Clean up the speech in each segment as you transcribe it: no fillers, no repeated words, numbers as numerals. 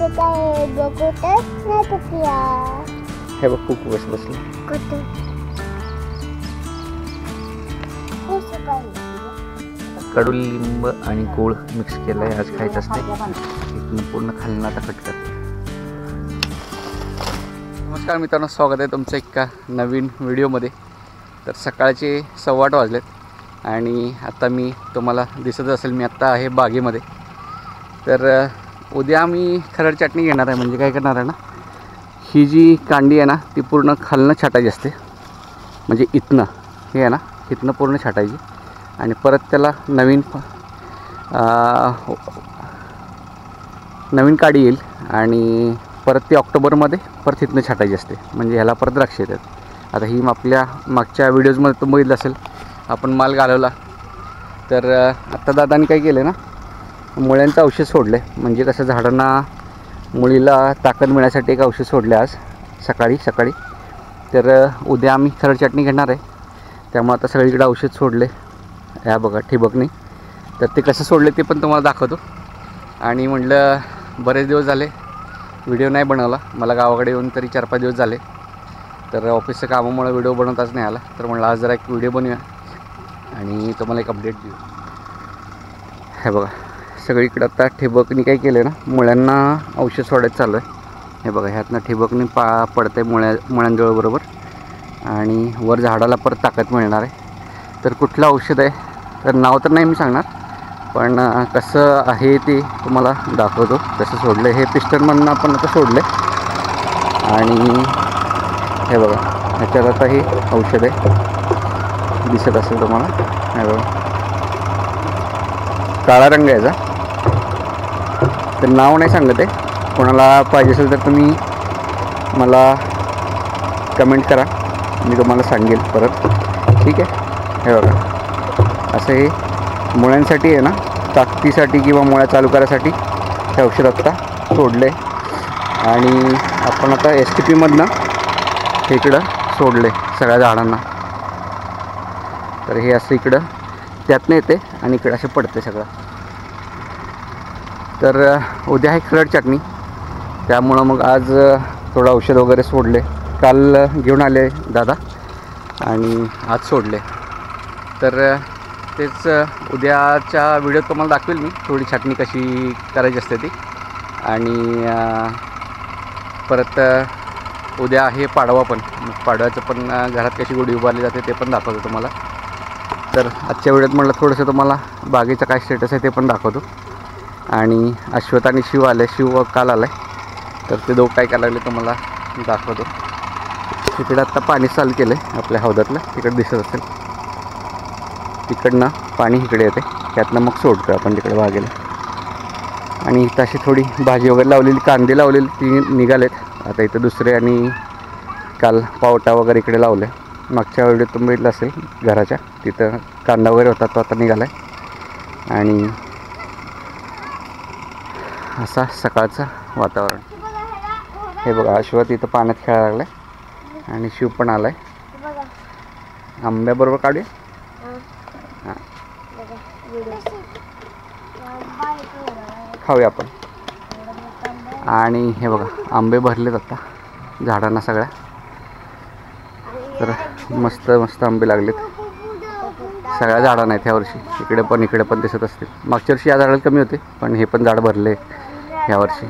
हे बघ खूप बस बसले. कडुलिंब आणि गूळ मिक्स केलंय. आज खायचं असते. इथून पूर्ण खाल्लं आता कट कर. नमस्कार मित्रांनो, स्वागत आहे तुमचं एका नवीन व्हिडिओमध्ये. तर सकाळचे 8:15 वाजलेत आणि आता मी तुम्हाला दिसत असेल मी आत्ता आहे बागेमध्ये. तर उद्या मी खरड चटणी घेणार आहे. म्हणजे काय करणार आहे ना, ही जी कांडी आहे ना ती पूर्ण खालनं छाटायची असते. म्हणजे इथनं हे आहे ना, इथनं पूर्ण छाटायची आणि परत त्याला नवीन काडी येईल आणि परत ती ऑक्टोबरमध्ये परत इथनं छाटायची असते. म्हणजे ह्याला परत द्राक्ष येतात. आता ही आपल्या मागच्या व्हिडिओजमध्ये तुम्ही बघितलं असेल, आपण माल घालवला. तर आत्ता दादानी काय केलं ना, मुळ्यांचं औषध सोडलं. म्हणजे कसं झाडांना मुळीला ताकद मिळण्यासाठी एक औषध सोडले आज सकाळी. तर उद्या आम्ही खरड चटणी घेणार आहे. त्यामुळे आता सगळीकडे औषध सोडले. ह्या बघा ठिबकनी. तर ते कसं सोडले ते पण तुम्हाला दाखवतो. आणि म्हटलं बरेच दिवस झाले व्हिडिओ नाही बनवला. मला गावाकडे येऊन तरी 4-5 दिवस झाले. तर ऑफिसच्या कामामुळे व्हिडिओ बनवताच नाही आला. तर म्हटलं आज जरा एक व्हिडिओ बनवूया आणि तुम्हाला एक अपडेट देऊ. हे बघा सगळीकडे आता ठिबकनी काय केलं ना, मुळ्यांना औषध सोडायचं चालू आहे. हे बघा ह्यातनं ठिबकनी पडते मुळ्यांजवळबरोबर आणि वर झाडाला परत ताकद मिळणार आहे. तर कुठलं औषध आहे तर नाव तर नाही मी सांगणार, पण कसं आहे ते तुम्हाला दाखवतो. कसं सोडलं हे पिस्टनमधनं आपण आता सोडलं आणि हे बघा ह्याच्यात आता हे औषध आहे. दिसत असेल तुम्हाला. हे बघा काळा रंग याचा. तर नाव नाही सांगत आहे. कोणाला पाहिजे असेल तर तुम्ही मला कमेंट करा, मी तुम्हाला सांगेल परत. ठीक आहे. हे बघा असं हे मुळ्यांसाठी आहे ना, ताकदीसाठी किंवा मुळ्या चालू करायसाठी हे औषध आत्ता सोडलं आहे. आणि आपण आता STPमधनं इकडं सोडले सगळ्या झाडांना. तर हे असं इकडं त्यातनं येते आणि इकडं असं पडते सगळं. तर उद्या आहे खरड चटणी. त्यामुळं मग आज थोडं औषध वगैरे सोडले. काल घेऊन आले दादा आणि आज सोडले. तर तेच उद्याच्या व्हिडिओत तुम्हाला दाखवेल मी थोडी चटणी कशी करायची असते ती. आणि परत उद्या आहे पाडवा पण. पाडव्याचं पण घरात कशी गुढी उभारली जाते ते पण दाखवतो तुम्हाला. तर आजच्या व्हिडिओत म्हटलं थोडंसं तुम्हाला बागेचं काय स्टेटस आहे ते पण दाखवतो. आणि अश्वथ आणि शिव आले. शिव काल आला आहे. तर ते दोघं काय करायला लागले तुम्हाला दाखवतो. तिकडं आत्ता पाणी चालू केलं आहे आपल्या हौदातलं. तिकडं दिसत असेल. तिकडनं पाणी इकडे येते. त्यातनं मग सोडतो आपण तिकडे बागेला. आणि इथं अशी थोडी भाजी वगैरे लावलेली, कांदे लावलेली ती निघालेत. आता इथं दुसरे आणि काल पावटा वगैरे इकडे लावले. मागच्या व्हिडिओत तुम्ही बघितलं असेल घराच्या तिथं कांदा वगैरे होता तो आता निघाला आहे. आणि असा सकाळचं वातावरण. हे बघा अश्वथ इथं पाण्यात खेळायला लागला आहे आणि शिव पण आला आहे. आंब्याबरोबर काढूया. हां खाऊया आपण. आणि हे बघा आंबे भरलेत आता झाडांना सगळ्या. तर मस्त मस्त आंबे लागलेत सगळ्या झाडांना आहेत ह्यावर्षी. इकडे पण दिसत असतील. मागच्या वर्षी या झाडाला कमी होते, पण हे पण झाड भरले ह्यावर्षी.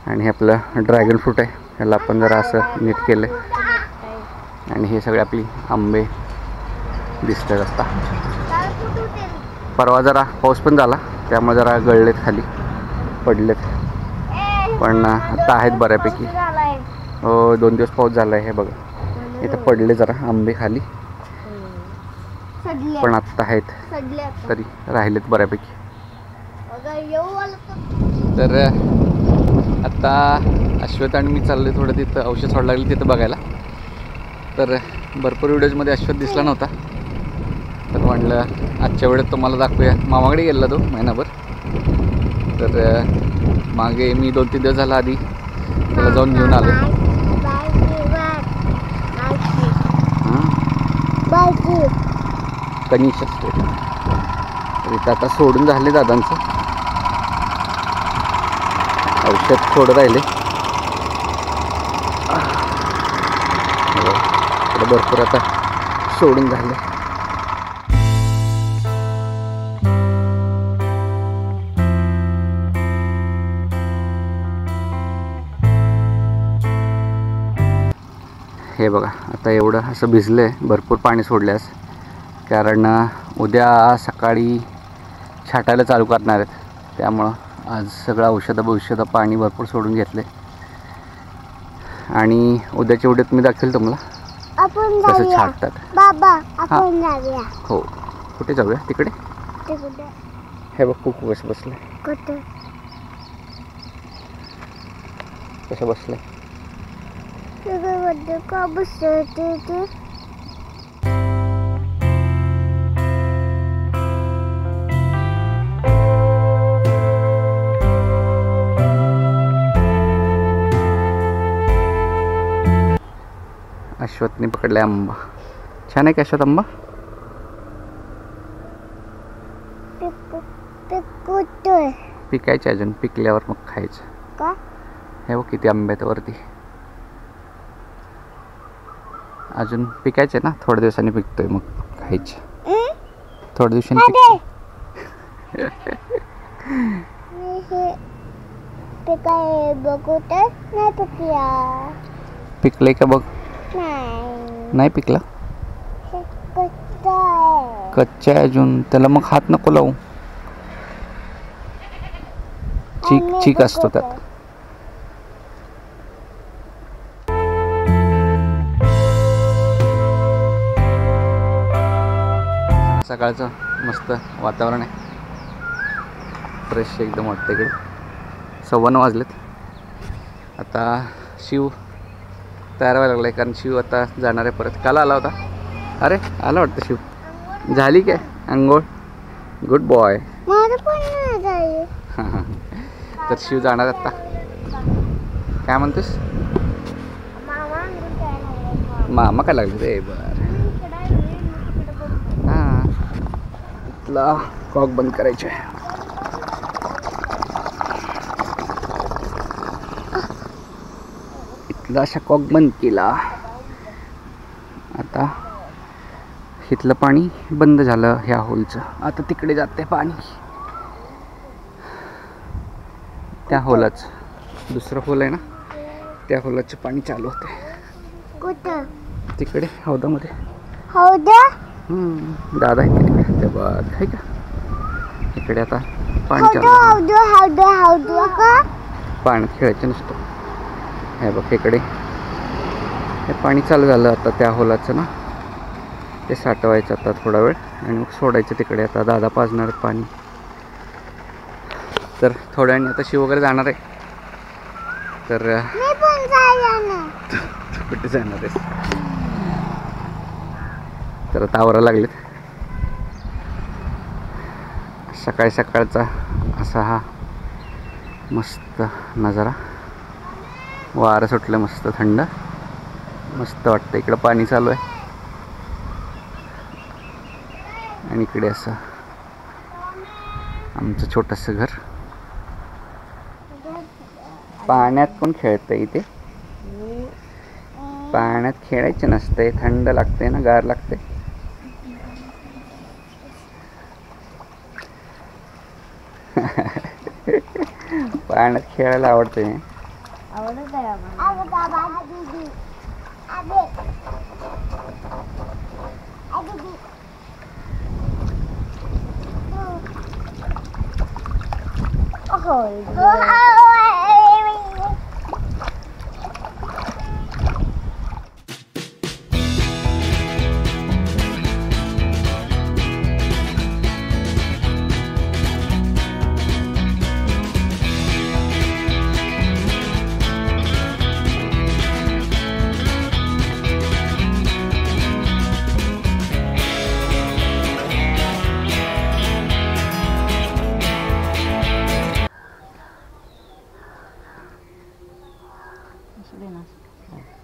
आणि हे आपलं ड्रॅगन फ्रूट आहे. ह्याला आपण जरा असं नीट केलं आहे. आणि हे सगळे आपली आंबे दिसतात असता. परवा जरा पाऊस पण झाला त्यामुळे जरा गळलेत खाली पडलेत, पण आता आहेत बऱ्यापैकी. हो 2 दिवस पाऊस झाला आहे. हे बघा इथं पडले जरा आंबे खाली, पण आत्ता आहेत तरी राहिलेत बऱ्यापैकी. तर आत्ता अश्वथ आणि मी चालले थोडं तिथं औषध सोडायला लागले तिथं बघायला. तर भरपूर व्हिडिओजमध्ये अश्वथ दिसला नव्हता. तर म्हटलं आजच्या वेळेत तुम्हाला दाखवूया. मामाकडे गेला तो महिनाभर. तर मागे मी 2-3 दिवस झाला आधी त्याला जाऊन घेऊन आलो. कनिष्ठ असते. तर इथं आता सोडून झाले दादांचं. औषध थोडं राहिले. भरपूर आता सोडून झाले. हे बघा आता एवढं असं भिजलं आहे, भरपूर पाणी सोडल्यास, कारण उद्या सकाळी छाटायला चालू करणार आहेत. त्यामुळं आज सगळं औषधं पाणी भरपूर सोडून घेतले. आणि उद्याच्या उद्यात मी दाखवेल तुम्हाला आपण कसं छाटतात. बाबा आपण जाऊया. हो, कुठे जाऊया? तिकडे. हे बघ खूप बसले. कुठे? कसं बसले? का बसते ते? अश्वथने पकडलाय आंबा. छान आहे का अश्वथ आंबा? पिकायचे अजून, पिकल्यावर मग खायचं. का? हे बघ किती आंबे आहेत वरती. अजून पिकायचे ना, थोड्या दिवसांनी पिकतोय मग खायचे. थोड्या दिवसांनी पिकाय बघू तर नाही पिकला. पिकलंय का बघ? नाही पिकला. कच्चा आहे अजून, त्याला मग हात नको लावू. चीक असतो त्यात. सकाळचं मस्त वातावरण आहे, फ्रेश एकदम वाटतं इकडे. 9:15 वाजलेत. आता शिव तयार व्हायला लागलाय, कारण शिव आता जाणार आहे परत. काल आला होता. अरे आला वाटतं शिव. झाली काय अंघोळ? Good boy. हां तर शिव जाणार आता. काय म्हणतेस? मामा काय लागले रे? बरं हां, इथला कॉक बंद करायचा आहे. इथला अशा कॉक बंद केला. आता इथलं पाणी बंद झालं ह्या होलचं. आता तिकडे जाते पाणी, त्या होलाच. दुसरं होल आहे ना, त्या होलाचं पाणी चालू होते. कुठं? तिकडे हौदामध्ये. हौदा? दादा आहे तिकडे, ते बघ आहे का इकडे. आता पाणी चालू. हौदा का? पाण्यात खेळायचं नसतं. हे बघ इकडे हे पाणी चालू झालं आता त्या होलाचं ना, ते साठवायचं आता थोडा वेळ आणि मग सोडायचं तिकडे. आता दादा पाजणार पाणी. तर थोड्या वेळाने आता शिव वगैरे जाणार आहे. तर कुठे जाणार आहेस? तर आता आवरायला लागलेत. सकाळी सकाळचा असा हा मस्त नजारा. वारं सुटलं मस्त, थंड मस्त वाटतं. इकडं पाणी चालू आहे आणि इकडे असं आमचं छोटंसं घर. पाण्यात पण खेळतं इथे. पाण्यात खेळायचं नसतंय, थंड लागते ना, गार लागते. पाण्यात खेळायला आवडते.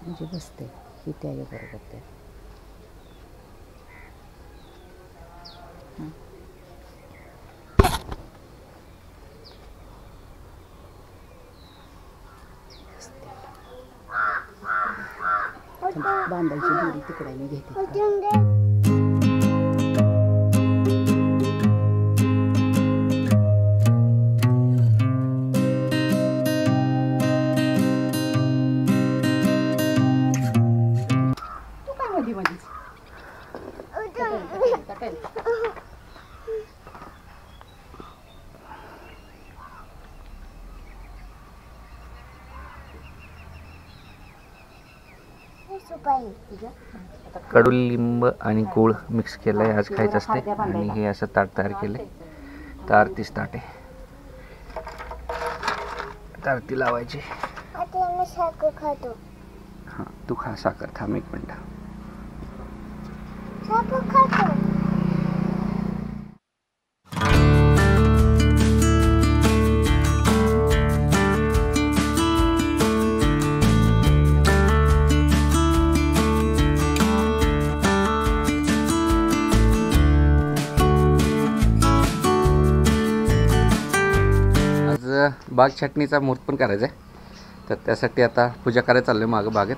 म्हणजे बसते ही त्याच्या बरोबर ते. असते. बांधायची दोरी तिकडे मी घेते. तू काय मध्ये मध्येच कडुलिंब आणि गूळ मिक्स केलं आहे, आज खायचं असते. आणि हे असं ताट तयार केलं आहे. तर आरतीच ताट आहे, तर आरती लावायची. आता मी साखर खातो. हां तू खा साखर. थांब 1 मिनटं. साखर खातो. बाग छाटणीचा मुहूर्त पण करायचा आहे, तर त्यासाठी आता पूजा करायला चाललो आहे मागं बागेत.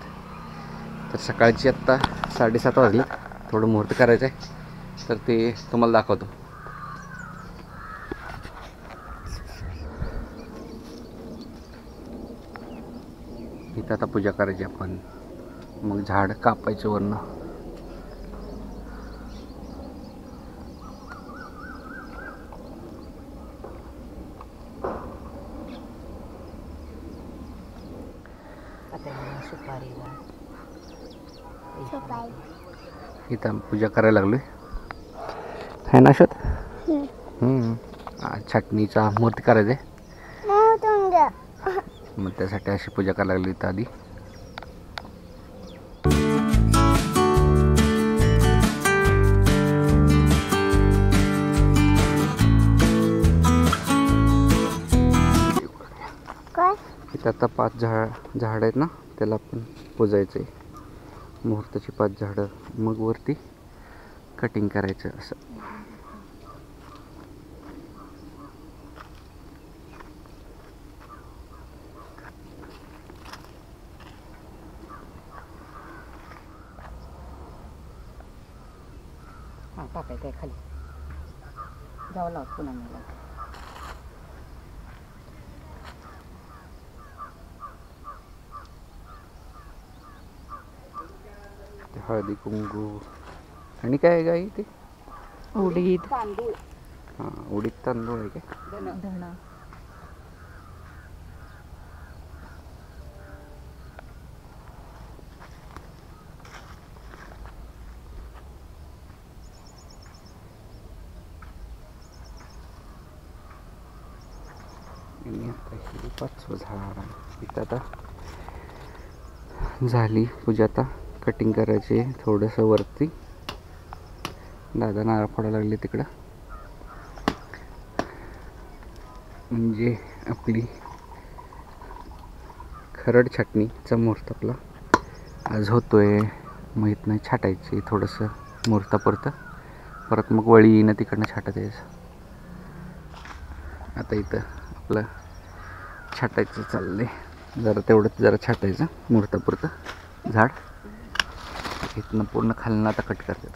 तर सकाळची आत्ता 7:30 वाजले. थोडं मुहूर्त करायचं आहे, तर ते तुम्हाला दाखवतो. इथं आता पूजा करायची आपण. मग झाड कापायचं वरनं. सुपारीला इथं पूजा करायला लागलोय है ना अशोत. छाटणीचा मूर्ती करायचा आहे, मग त्यासाठी अशी पूजा करायला लागली इथं आधी. इथं आता 5 झाड आहेत ना, त्याला आपण पुजायचं आहे. मुहूर्ताची 5 झाडं, मग वरती कटिंग करायचं असं. हां टाकायचं आहे खाली. जावं लावत पुन्हा मला. हळदी कुंकू आणि काय गाई ते उडीद तांदूळ. हां उडीद तांदूळ आहे काय. धणा आणि आता हे 5वं झाड. इथं आता झाली पूजा. आता कटिंग करायची थोडंसं वरती. दादा नारळ फोडायला लागले तिकडं. म्हणजे आपली खरड छाटणीचा मुहूर्त आपला आज होतोय. माहीत नाही छाटायची थोडंसं मुहूर्तापुरतं, परत मग वळी येईन तिकडनं छाटत यायचं. आता इथं आपलं छाटायचं चाललंय. जरा छाटायचं मुहूर्तापुरतं झाड. इथनं पूर्ण खालनं आता कट करतात.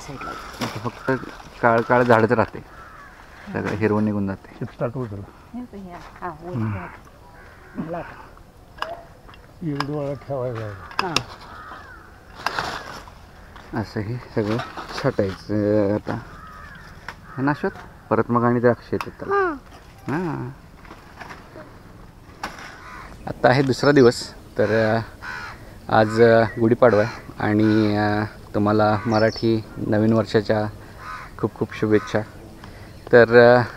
साईडला आता फक्त काळ झाडच राहते, सगळं हिरवं निघून जाते. असं हे सगळं छाटायचं आता हे ना शोध. परत मग आणि द्राक्ष येतात त्याला. हां आत्ता आहे 2रा दिवस. तर आज गुढीपाडवा आहे आणि तुम्हाला मराठी नवीन वर्षाच्या खूप खूप शुभेच्छा. तर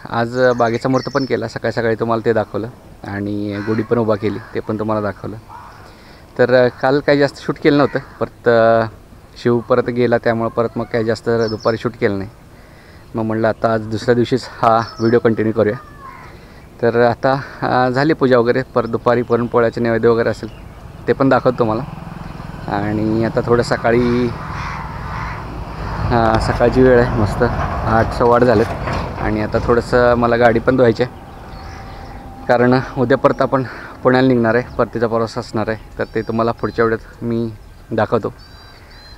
आज बागेचा मुहूर्त पण केला. सकाळी तुम्हाला ते दाखवलं आणि गुढी पण उभा केली, ते पण तुम्हाला दाखवलं. तर काल काही जास्त शूट केलं नव्हतं. परत शिव परत गेला, त्यामुळं परत मग काही जास्त दुपारी शूट केलं नाही. मग म्हणलं आता आज 2ऱ्या दिवशीच हा व्हिडिओ कंटिन्यू करूया. तर आता झाली पूजा वगैरे. परत दुपारी पुरणपोळ्याचे नैवेद्य वगैरे असेल ते पण दाखवतो तुम्हाला. आणि आता थोडं सकाळी सकाळची वेळ आहे, मस्त 8:15 झालेत आणि आता थोडंसं मला गाडी पण धुवायची आहे, कारण उद्या परत आपण पुण्याला निघणार आहे, परतीचा प्रवास असणार आहे. तर ते तुम्हाला पुढच्या वेळेत मी दाखवतो.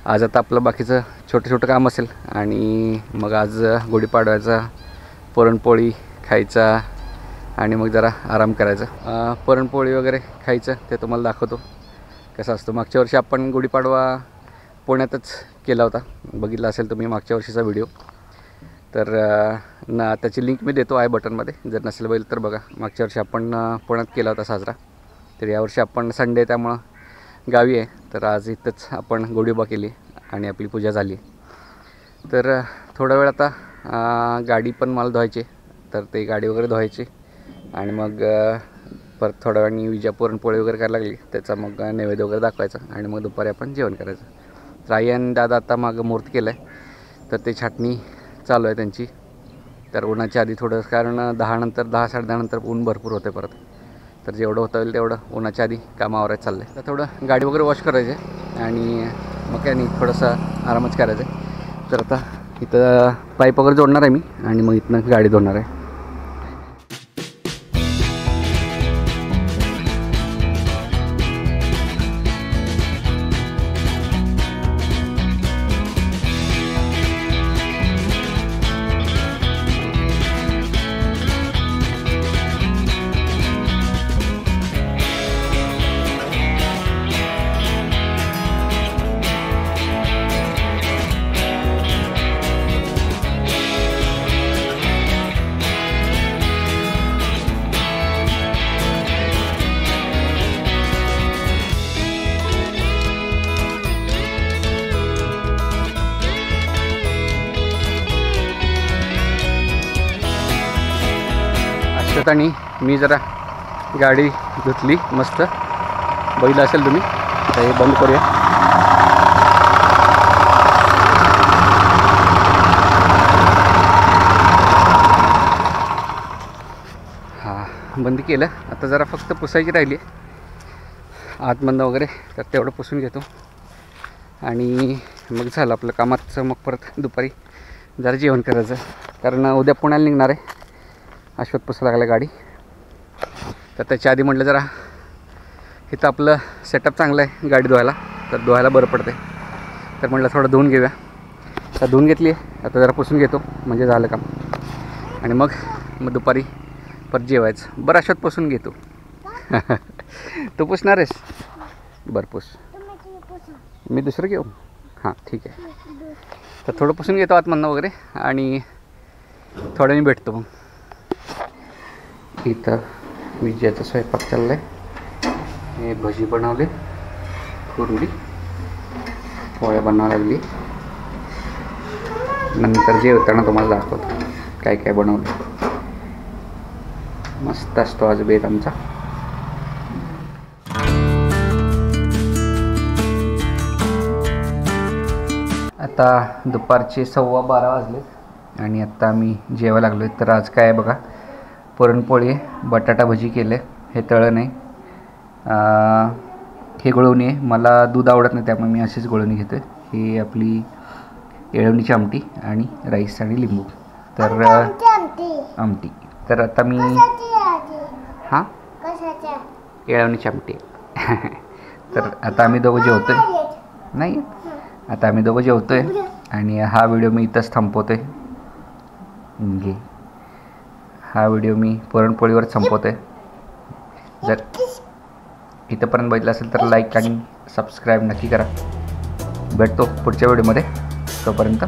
आज आता आपलं बाकीचं छोटं काम असेल आणि मग आज गुढीपाडव्याचा पुरणपोळी खायचा आणि मग जरा आराम करायचा. पुरणपोळी वगैरे खायचं ते तुम्हाला दाखवतो कसं असतं. मागच्या वर्षी आपण गुढीपाडवा पुण्यातच केला होता, बघितला असेल तुम्ही मागच्या वर्षीचा व्हिडिओ. तर त्याची लिंक मी देतो आय बटनमध्ये, जर नसेल बघितलं तर बघा. मागच्या वर्षी आपण पुण्यात केला होता साजरा. तर यावर्षी आपण संडे त्यामुळं गावी आहे, तर आज इथंच आपण गुढीबा केली आणि आपली पूजा झाली. तर थोडा वेळ आता गाडी पण मला धुवायची, तर ते गाडी वगैरे धुवायची आणि मग परत थोड्या वेळाने विजा पुरणपोळी वगैरे करायला लागली, त्याचा मग नैवेद्य वगैरे दाखवायचा आणि मग दुपारी आपण जेवण करायचं. तर आई आणि दादा आता मागं मुहूर्त केलं आहे, तर ते छाटणी चालू आहे त्यांची. तर उन्हाच्या आधी थोडं, कारण 10-10:30 नंतर ऊन भरपूर होते परत, तर जेवढं होता येईल तेवढं उन्हाच्या आधी कामावर चाललं आहे. तर थोडं गाडी वगैरे वॉश करायचे आणि मग काय नाही, थोडंसं आरामच करायचं आहे. तर आता इथं पाईप वगैरे जोडणार आहे मी आणि मग इथनं गाडी धुणार आहे. आणि मी जरा गाडी धुतली मस्त, बघितलं असेल तुम्ही. तर हे बंद करूया. हां, बंद केलं. आता जरा फक्त पुसायची राहिली आहे आतमधनं वगैरे, तर तेवढं पुसून घेतो आणि मग झालं आपलं कामाचं. मग परत दुपारी जरा जेवण करायचं, कारण उद्या पुण्याला निघणार आहे. अश्वत पुसा लागला गाडी, तर त्याच्या आधी म्हटलं जरा इथं आपलं सेटअप चांगलं आहे गाडी धुवायला, तर धुवायला बरं पडते. तर म्हटलं थोडं धुवून घेऊया. तर धुवून घेतली आहे, आता जरा पुसून घेतो म्हणजे झालं काम. आणि मग दुपारी परत जेवायचं. बरं अश्वत पुसून घेतो. तू पुसणार आहेस? बरं पुस. मी दुसरं घेऊ? हां ठीक आहे. तर थोडं पुसून घेतो आतमधनं वगैरे आणि थोड्या मी भेटतो मग. इथं विजयाचा स्वयंपाक चालला आहे. हे भजी बनवले, कुरडी पोळ्या बनवायला लागली. नंतर जेवताना तुम्हाला दाखवतो काय काय बनवलं. मस्त असतो आज बेत आमचा. आता दुपारचे 12:15 वाजले आणि आत्ता आम्ही जेवायला लागलो आहे. तर आज काय आहे बघा, पुरणपोळी आहे, बटाटा भजी केले, हे तळण आहे, हे गुळवणी आहे. मला दूध आवडत नाही त्यामुळे मी अशीच गुळवणी घेतो आहे. ही आपली येळवणीची आमटी आणि राईस आणि लिंबू. तर आमटी. तर आता मी हां येळवणीची आमटी. तर आता आम्ही दोघं जेवतो आहे. नाही, आता आम्ही दोघं जेवतो आहे आणि हा व्हिडिओ मी इथंच थांबवतो आहे. घे, हा व्हिडिओ मी पुरणपोळीवर संपवतो आहे. जर इथंपर्यंत बघितलं असेल तर लाईक आणि सबस्क्राईब नक्की करा. भेटतो पुढच्या व्हिडिओमध्ये, तोपर्यंत